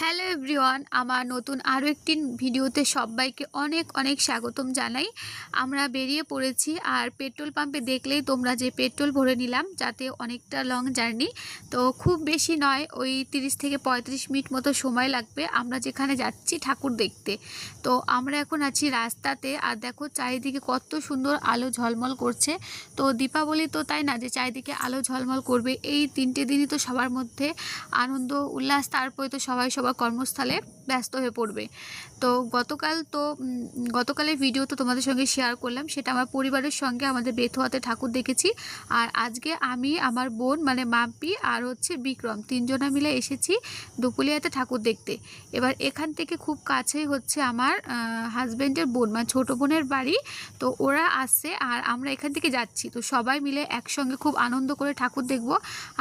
Hello everyone, আমার নতুন আরও একটি ভিডিওতে সবাইকে অনেক অনেক স্বাগতম জানাই। আমরা বেরিয়ে পড়েছি আর পেট্রোল পাম্পে দেখলেই তোমরা যে পেট্রোল ভরে নিলাম, যাতে অনেকটা লং জার্নি, তো খুব বেশি নয়, ওই 30 থেকে 35 মিনিট মতো সময় লাগবে আমরা যেখানে যাচ্ছি ঠাকুর দেখতে। তো আমরা এখন আছি রাস্তাতে, আর দেখো চারিদিকে কত সুন্দর আলো ঝলমল করছে। তো দীপাবলি তো তাই না, যে চারিদিকে আলো ঝলমল করবে, এই 3টে দিনই তো সবার মধ্যে আনন্দ উল্লাস, তারপরে তো সবাই সবার কর্মস্থলে ব্যস্ত হয়ে পড়বে। তো গতকালের ভিডিও তো তোমাদের সঙ্গে শেয়ার করলাম, সেটা আমার পরিবারের সঙ্গে আমাদের বেথুয়াতে ঠাকুর দেখেছি। আর আজকে আমি, আমার বোন মানে মাম্পি আর হচ্ছে বিক্রম, 3জনা মিলে এসেছি দুপুলিয়াতে ঠাকুর দেখতে। এবার এখান থেকে খুব কাছেই হচ্ছে আমার হাজব্যান্ডের বোন, মানে ছোটো বোনের বাড়ি। তো ওরা আসছে আর আমরা এখান থেকে যাচ্ছি, তো সবাই মিলে একসঙ্গে খুব আনন্দ করে ঠাকুর দেখব।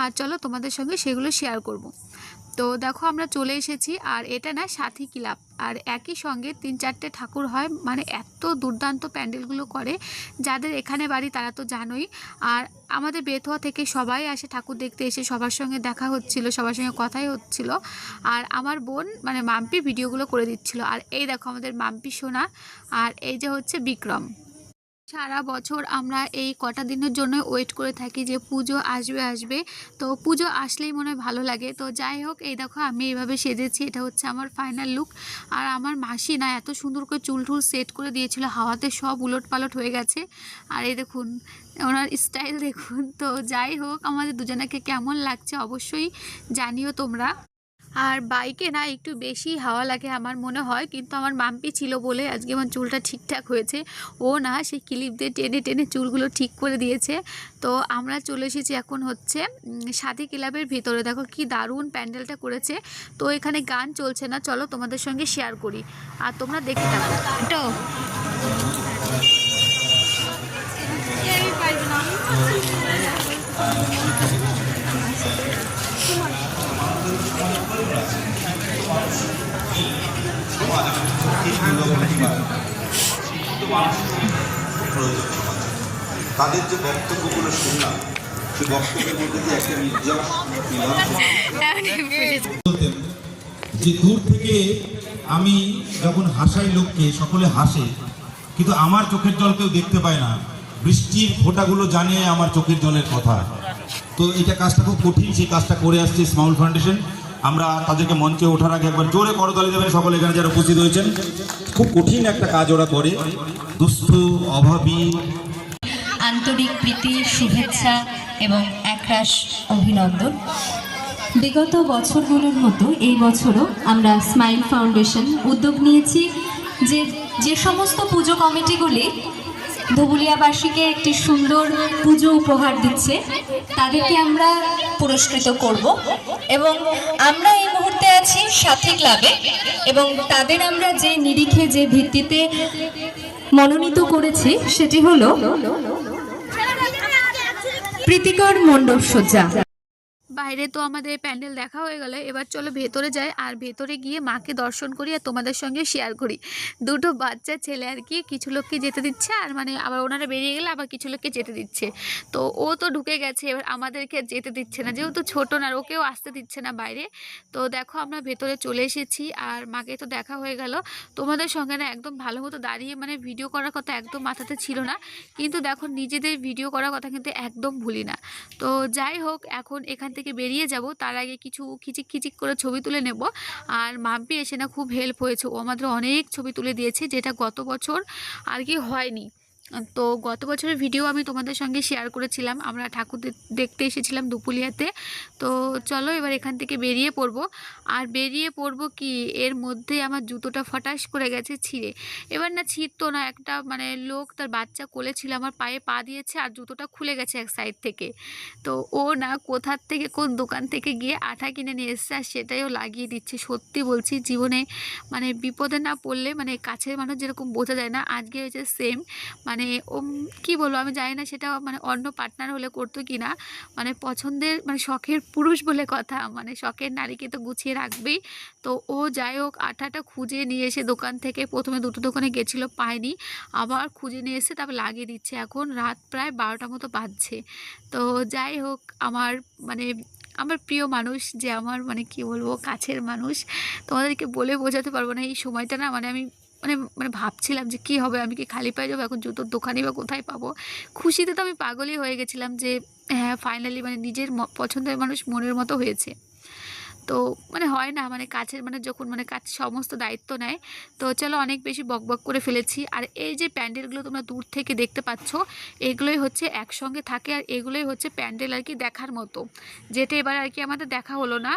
আর চলো তোমাদের সঙ্গে সেগুলো শেয়ার করব। তো দেখো আমরা চলে এসেছি, আর এটা না সাথী ক্লাব, আর একই সঙ্গে 3-4টে ঠাকুর হয়, মানে এত দুর্দান্ত প্যান্ডেলগুলো করে। যাদের এখানে বাড়ি তারা তো জানোই। আর আমাদের বেথুয়া থেকে সবাই আসে ঠাকুর দেখতে, এসে সবার সঙ্গে দেখা হচ্ছিল, সবার সঙ্গে কথাই হচ্ছিল। আর আমার বোন মানে মাম্পি ভিডিওগুলো করে দিচ্ছিল। আর এই দেখো আমাদের মাম্পি সোনা, আর এই যে হচ্ছে বিক্রম। সারা বছর আমরা এই কটা দিনের জন্য ওয়েট করে থাকি যে পুজো আসবে। তো পুজো আসলেই মনে হয় ভালো লাগে। তো যাই হোক, এই দেখো আমি এইভাবে সেজেছি, এটা হচ্ছে আমার ফাইনাল লুক। আর আমার মাসি না এত সুন্দর করে চুল টুল সেট করে দিয়েছিল, হাওয়াতে সব উলট পালট হয়ে গেছে। আর এই দেখুন ওনার স্টাইল দেখুন। তো যাই হোক, আমাদের দুজনাকে কেমন লাগছে অবশ্যই জানিও তোমরা। আর বাইকে না একটু বেশি হাওয়া লাগে আমার মনে হয়, কিন্তু আমার মাম্পি ছিল বলে আজকে আমার চুলটা ঠিকঠাক হয়েছে। ও না সেই ক্লিপ দিয়ে টেনে টেনে চুলগুলো ঠিক করে দিয়েছে। তো আমরা চলে এসেছি এখন হচ্ছে সাথী ক্লাবের ভিতরে। দেখো কি দারুণ প্যান্ডেলটা করেছে। তো এখানে গান চলছে না, চলো তোমাদের সঙ্গে শেয়ার করি আর তোমরা দেখে থাকো। তো তাদের যে বক্তব্যগুলো শুনলাম, সেই বক্তব্যের মধ্যে যে একটা নির্যাস বলতেন যে দূর থেকে আমি যখন হাসাই লোককে সকলে হাসে, কিন্তু আমার চোখের জল কেউ দেখতে পায় না। বৃষ্টির ফোঁটাগুলো জানে আমার চোখের জলের কথা। তো এটা কাজটা খুব কঠিন, সেই কাজটা করে আসছে স্মাউল ফাউন্ডেশন। আমরা তাদেরকে মঞ্চে ওঠার আগে একবার জোরে করতালি দেবেন সকলে এখানে যারা উপস্থিত হয়েছেন। খুব কঠিন একটা কাজ ওরা করে, দুস্থ অভাবী। আন্তরিক প্রীতি, শুভেচ্ছা এবং একরাশ অভিনন্দন। বিগত বছরগুলোর মতো এই বছরও আমরা স্মাইল ফাউন্ডেশন উদ্যোগ নিয়েছি যে সমস্ত পুজো কমিটিগুলি ধুবুলিয়াবাসীকে একটি সুন্দর পুজো উপহার দিচ্ছে, তাদেরকে আমরা পুরস্কৃত করব। এবং আমরা এই মুহূর্তে আছি সাথী ক্লাবে, এবং তাদের আমরা যে নিরিখে যে ভিত্তিতে মনোনীত করেছি সেটি হলো প্রীতিকর মণ্ডপ সজ্জা। বাইরে তো আমাদের প্যান্ডেল দেখা হয়ে গেল, এবার চলো ভেতরে যাই, আর ভেতরে গিয়ে মাকে দর্শন করি আর তোমাদের সঙ্গে শেয়ার করি। দুটো বাচ্চা ছেলে আর কি, কিছু লোককে যেতে দিচ্ছে, আর মানে আবার ওনারা বেরিয়ে গেলে আবার কিছু লোককে যেতে দিচ্ছে। তো ও তো ঢুকে গেছে, এবার আমাদেরকে যেতে দিচ্ছে না, যেহেতু ছোটো না, ওকেও আসতে দিচ্ছে না বাইরে। তো দেখো আমরা ভেতরে চলে এসেছি, আর মাকে তো দেখা হয়ে গেল। তোমাদের সঙ্গে না একদম ভালো মতো দাঁড়িয়ে মানে ভিডিও করার কথা একদম মাথাতে ছিল না, কিন্তু দেখো নিজেদের ভিডিও করার কথা কিন্তু একদম ভুলি না। তো যাই হোক, এখন এখান থেকে বেরিয়ে যাব, তার আগে কিছু খিচিক খিচিক করে ছবি তুলে নেব। আর মাম্পি এসে না খুব হেল্প হয়েছে, ও আমাদের অনেক ছবি তুলে দিয়েছে, যেটা গত বছর আর কি হয়নি। তো গত বছরের ভিডিও আমি তোমাদের সঙ্গে শেয়ার করেছিলাম, আমরা ঠাকুর দেখতে এসেছিলাম দুপুলিয়াতে। তো চলো এবার এখান থেকে বেরিয়ে পড়বো। আর বেরিয়ে পড়বো কি, এর মধ্যে আমার জুতোটা ফটাস করে গেছে ছিঁড়ে। এবার না ছিঁড়তো না, একটা মানে লোক তার বাচ্চা কোলে ছিল, আমার পায়ে পা দিয়েছে আর জুতোটা খুলে গেছে এক সাইড থেকে। তো ও না কোথার থেকে কোন দোকান থেকে গিয়ে আঠা কিনে নিয়ে এসছে, আর সেটাইও লাগিয়ে দিচ্ছে। সত্যি বলছি, জীবনে মানে বিপদে না পড়লে মানে কাছের মানুষ যেরকম বোঝা যায় না, আজকে হয়েছে সেম। মানে ও কী বলবো আমি জানি না, সেটা মানে অন্য পার্টনার হলে করতো কি না, মানে পছন্দের মানে শখের পুরুষ বলে কথা, মানে শখের নারীকে তো গুছিয়ে রাখবেই। তো ও যাই হোক আঠাটা খুঁজে নিয়ে এসে দোকান থেকে, প্রথমে দুটো দোকানে গেছিলো পায়নি, আবার খুঁজে নিয়ে এসে তারপর লাগিয়ে দিচ্ছে। এখন রাত প্রায় 12টা মতো বাজছে। তো যাই হোক, আমার মানে আমার প্রিয় মানুষ, যে আমার মানে কি বলবো কাছের মানুষ, তোমাদেরকে বলে বোঝাতে পারবো না। এই সময়টা না মানে আমি মানে মানে ভাবছিলাম যে কি হবে, আমি কি খালি পায়ে যাবো, এখন জুতোর দোকানই বা কোথায় পাবো। খুশিতে তো আমি পাগলই হয়ে গেছিলাম যে হ্যাঁ ফাইনালি মানে নিজের পছন্দের মানুষ মনের মতো হয়েছে। তো মানে হয় না মানে কাছের মানে যখন মানে কাছে সমস্ত দায়িত্ব নেয়। তো চলো অনেক বেশি বকবক করে ফেলেছি। আর এই যে প্যান্ডেলগুলো তোমরা দূর থেকে দেখতে পাচ্ছ, এগুলোই হচ্ছে একসঙ্গে থাকে, আর এগুলোই হচ্ছে প্যান্ডেল আর কি দেখার মতো, যেটা এবার আর কি আমাদের দেখা হলো না।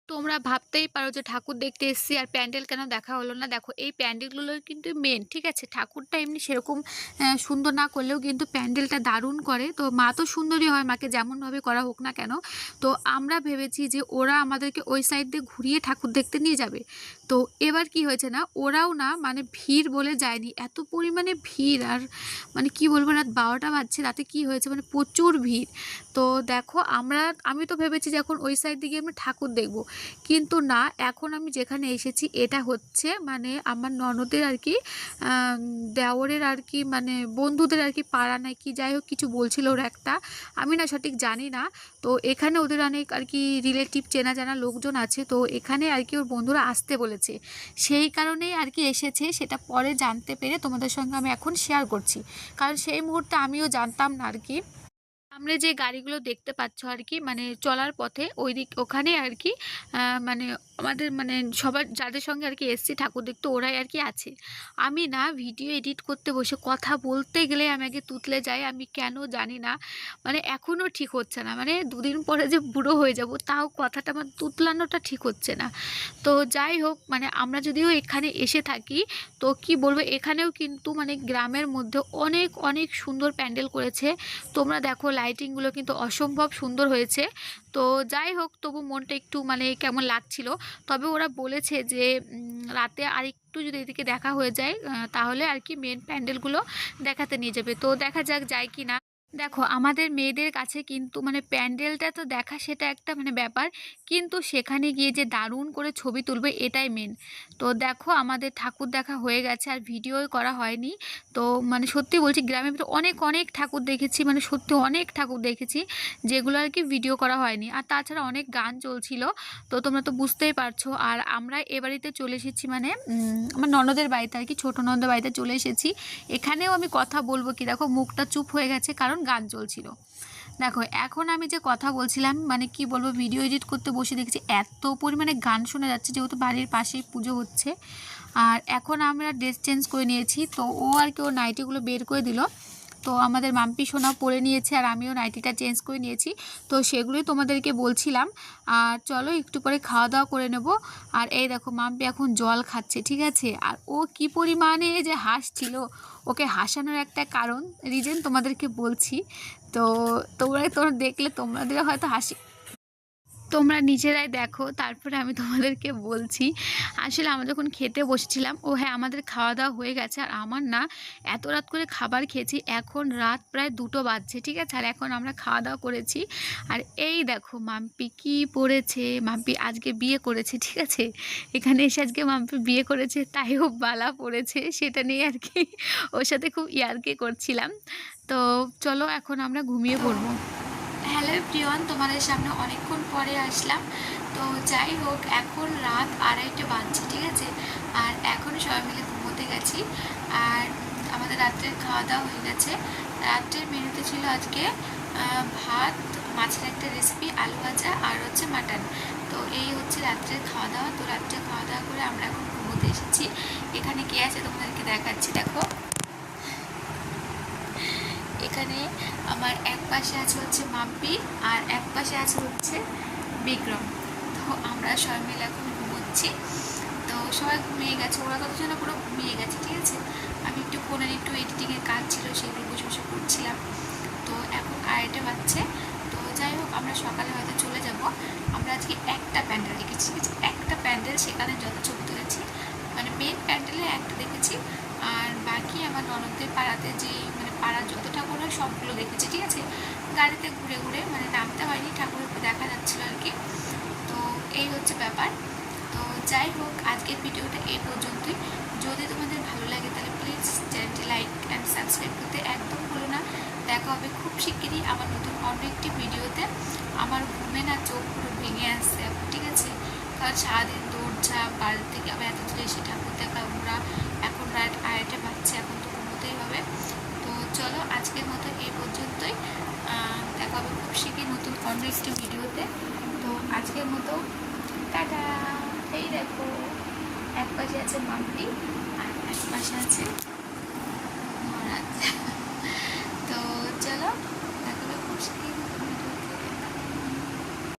তোমরা ভাবতেই পারো যে ঠাকুর দেখতে এসেছি আর প্যান্ডেল কেন দেখা হলো না। দেখো এই প্যান্ডেলগুলো কিন্তু মেন, ঠিক আছে, ঠাকুরটা এমনি সেরকম সুন্দর না করলেও কিন্তু প্যান্ডেলটা দারুণ করে। তো মা তো সুন্দরই হয়, মাকে যেমনভাবে করা হোক না কেন। তো আমরা ভেবেছি যে ওরা আমাদেরকে ওই সাইড দিয়ে ঘুরিয়ে ঠাকুর দেখতে নিয়ে যাবে। তো এবার কি হয়েছে না, ওরাও না মানে ভিড় বলে যায়নি, এত পরিমাণে ভিড়। আর মানে কি বলবো, রাত 12টা বাজছে, রাতে কি হয়েছে মানে প্রচুর ভিড়। তো দেখো আমি তো ভেবেছি যে এখন ওই সাইড দিকে আমি ঠাকুর দেখবো, কিন্তু না, এখন আমি যেখানে এসেছি এটা হচ্ছে মানে আমার ননদের আর কি দেওরের আর কি মানে বন্ধুদের আর কি পাড়া নাই কি যাই হোক কিছু বলছিল ওরা একটা, আমি না সঠিক জানি না। তো এখানে ওদের অনেক আর কি রিলেটিভ চেনা জানা লোকজন আছে, তো এখানে আর কি ওর বন্ধুরা আসতে বলেছে, সেই কারণেই আর কি এসেছে। সেটা পরে জানতে পেরে তোমাদের সঙ্গে আমি এখন শেয়ার করছি, কারণ সেই মুহূর্তে আমিও জানতাম না আর কি। আমরা যে গাড়িগুলো দেখতে পাচ্ছ আর কি মানে চলার পথে ওই দিক ওখানে আর কি মানে আমাদের মানে সবার যাদের সঙ্গে আর কি এসছি ঠাকুর দেখতে ওরাই আর কি আছে। আমি না ভিডিও এডিট করতে বসে কথা বলতে গেলে আমি আগে তুতলে যাই, আমি কেন জানি না। মানে এখনও ঠিক হচ্ছে না, মানে দুদিন পরে যে বুড়ো হয়ে যাব তাও কথাটা আমার তুতলানোটা ঠিক হচ্ছে না। তো যাই হোক মানে আমরা যদিও এখানে এসে থাকি, তো কি বলবো, এখানেও কিন্তু মানে গ্রামের মধ্যে অনেক অনেক সুন্দর প্যান্ডেল করেছে। তোমরা দেখো লাইটিংগুলো কিন্তু অসম্ভব সুন্দর হয়েছে। তো যাই হোক তবু মনটা একটু মানে কেমন লাগছিল। তবে ওরা বলেছে যে রাতে আর একটু যদি এদিকে দেখা হয়ে যায় তাহলে আর কি মেন প্যান্ডেলগুলো দেখাতে নিয়ে যাবে। তো দেখা যাক যায় কি না। দেখো আমাদের মেয়েদের কাছে কিন্তু মানে প্যান্ডেলটা তো দেখা সেটা একটা মানে ব্যাপার, কিন্তু সেখানে গিয়ে যে দারুণ করে ছবি তুলবে এটাই মেন। তো দেখো আমাদের ঠাকুর দেখা হয়ে গেছে আর ভিডিওই করা হয়নি। তো মানে সত্যি বলছি গ্রামের ভিতরে অনেক অনেক ঠাকুর দেখেছি, মানে সত্যি অনেক ঠাকুর দেখেছি যেগুলো আর কি ভিডিও করা হয়নি। আর তাছাড়া অনেক গান চলছিল, তো তোমরা তো বুঝতেই পারছো। আর আমরা এ বাড়িতে চলে এসেছি মানে আমার ননদের বাড়িতে আর কি, ছোটো ননদের বাড়িতে চলে এসেছি। এখানেও আমি কথা বলবো কি দেখো মুখটা চুপ হয়ে গেছে কারণ গান চলছিল। দেখো এখন আমি যে কথা বলছিলাম মানে কি বলবো, ভিডিও এডিট করতে বসে দেখছি এত পরিমাণে গান শোনা যাচ্ছে, যেহেতু বাড়ির পাশেই পুজো হচ্ছে। আর এখন আমরা ড্রেস চেঞ্জ করে নিয়েছি, তো ও আর কি ওর নাইটিগুলো বের করে দিল। তো আমাদের মাম্পি সোনা পরে নিয়েছে আর আমিও নাইটিটা চেঞ্জ করে নিয়েছি, তো সেগুলোই তোমাদেরকে বলছিলাম। আর চলো একটু পরে খাওয়া দাওয়া করে নেব। আর এই দেখো মাম্পি এখন জল খাচ্ছে, ঠিক আছে। আর ও কি পরিমাণে যে হাসছিল, ওকে হাসানোর একটা কারণ রিজন তোমাদেরকে বলছি। তো তোমরা দেখলে তোমাদের হয়তো হাসি, তোমরা নিজেরাই দেখো, তারপরে আমি তোমাদেরকে বলছি। আসলে আমরা যখন খেতে বসেছিলাম, ও হ্যাঁ আমাদের খাওয়া দাওয়া হয়ে গেছে। আর আমার না এত রাত করে খাবার খেয়েছি, এখন রাত প্রায় 2টো বাজছে, ঠিক আছে। আর এখন আমরা খাওয়া দাওয়া করেছি। আর এই দেখো মাম্পি কি পড়েছে, মাম্পি আজকে বিয়ে করেছে, ঠিক আছে। এখানে এসে আজকে মাম্পি বিয়ে করেছে, তাই ও বালা পড়েছে, সেটা নিয়ে আর কি ওর সাথে খুব ইয়ার্কি করছিলাম। তো চলো এখন আমরা ঘুমিয়ে পড়বো। হ্যালো প্রিয়ন, তোমাদের সামনে অনেকক্ষণ পরে আসলাম। তো যাই হোক এখন রাত 2:30 বাজছে, ঠিক আছে। আর এখন সবাই মিলে ঘুমোতে গেছি। আর আমাদের রাত্রের খাওয়া দাওয়া হয়ে গেছে। রাত্রের মেনুতে ছিল আজকে ভাত, মাছের একটা রেসিপি, আলু ভাজা আর হচ্ছে মাটন। তো এই হচ্ছে রাত্রের খাওয়া দাওয়া। তো রাত্রে খাওয়া দাওয়া করে আমরা এখন ঘুমোতে এসেছি। এখানে কে আছে তোমাদেরকে দেখাচ্ছি, দেখো। এখানে আমার এক পাশে আছে হচ্ছে মাম্পি আর এক পাশে আছে হচ্ছে বিক্রম। তো আমরা সবাই মিলে এখন ঘুমোচ্ছি। তো সবাই ঘুমিয়ে গেছে, ওরা কতজনে পুরো ঘুমিয়ে গেছে, ঠিক আছে। আমি একটু ফোনের একটু এডিটিংয়ের কাজ ছিল, সেগুলো বসে বসে করছিলাম। তো এখন 2:30 বাজছে। তো যাই হোক আমরা সকালে হয়তো চলে যাব। আমরা আজকে একটা প্যান্ডেল দেখেছি, ঠিক আছে, একটা প্যান্ডেল, সেখানে যত ছবি তুলেছি মানে মেন প্যান্ডেলে একটা দেখেছি। আর বাকি আমার ননদদের পাড়াতে যে মানে পাড়ার যত ঠাকুর হয় সবগুলো দেখেছি, ঠিক আছে। গাড়িতে ঘুরে ঘুরে মানে নামতে হয়নি, ঠাকুরকে দেখা যাচ্ছিলো আর কি। তো এই হচ্ছে ব্যাপার। তো যাই হোক আজকের ভিডিওটা এই পর্যন্তই। যদি তোমাদের ভালো লাগে তাহলে প্লিজ চ্যানেলটি লাইক অ্যান্ড সাবস্ক্রাইব করতে একদম ভুলো না। দেখা হবে খুব শিগগিরই আমার নতুন অন্য একটি ভিডিওতে। আমার ঘুমে ঘুমে না চোখ পুরো ভেঙে আসছে এখন, ঠিক আছে? কারণ সারাদিন দৌড়ঝাঁপ, বাড়ি থেকে আবার এত দূরে এসে ঠাকুর দেখা ঘোরা, এখন রাত 2:30 বাজছে, এখন তো ঘুমোতেই হবে। তো চলো আজকের মতো এই পর্যন্তই, দেখা হবে খুব শীঘ্রই নতুন অন্য একটি ভিডিওতে। তো আজকের মতো টাটা। এই দেখো, এক পাশে আছে মাম্পি আর এক পাশে আছে